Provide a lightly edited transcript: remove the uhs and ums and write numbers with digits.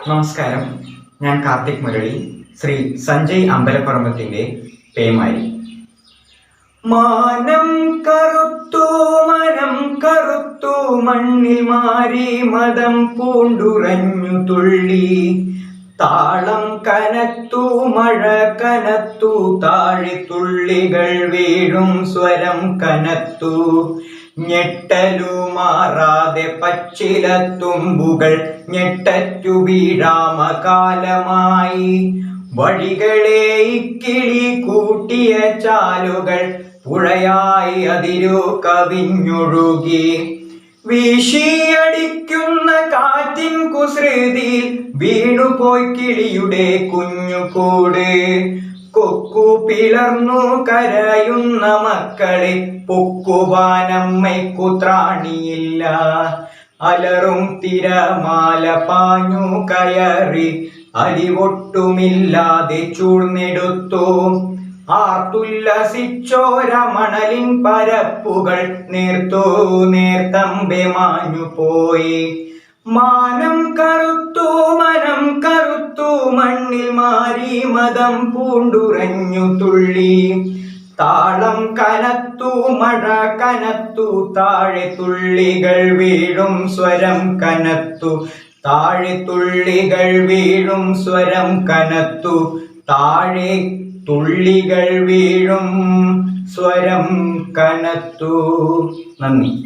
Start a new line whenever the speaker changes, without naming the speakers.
നമസ്കാരം, ഞാൻ കാർത്തിക് മുരളി, ശ്രീ സഞ്ജയ് അമ്പലപ്പറമ്പത്തിന്റെ പേമാരി. മാനം കറുത്തു മനം കറുത്തു മണ്ണിൽ മാറി മതം പൂണ്ടുറഞ്ഞു തുള്ളി. താളം കനത്തു മഴ കനത്തു താഴെ തുള്ളികൾ വീഴും സ്വരം കനത്തു. ഞെട്ടലു മാറാതെ പച്ചില തുമ്പുകൾ ഞെട്ടറ്റു വീഴാമകാലമായി. വഴികളെ ഇക്കിളി കൂട്ടിയ ചാലുകൾ പുഴയായി അതിരു കവിഞ്ഞൊഴുകി. വീശിയടിക്കുന്ന കാറ്റിൻ കുസൃതിയിൽ വീണുപോയി കിളിയുടെ കുഞ്ഞുകൂട്. കൊക്കു പിളർന്നു കരയുന്ന മക്കളെ പൊക്കുവാനമ്മയ്ക്കു ത്രാണിയില്ല. അലറും തിരമാല പാഞ്ഞു കയറി അലിവൊട്ടുമില്ലാതെ ചൂഴ്ന്നെടുത്തു. ആർത്തുല്ലസിച്ചോര മണലിൻ പരപ്പുകൾ നേർത്തു നേർത്തമ്പെ മാഞ്ഞു പോയി. മാനം കറുത്തു മനം കറുത്തു മണ്ണിൽ മാറി മതം പൂണ്ടുറഞ്ഞു തുള്ളി. താളം കനത്തു മഴ കനത്തു താഴെ തുള്ളികൾ വീഴും സ്വരം കനത്തു. താഴെ തുള്ളികൾ വീഴും സ്വരം കനത്തു. താഴെ തുള്ളികൾ വീഴും സ്വരം കനത്തു. നന്ദി.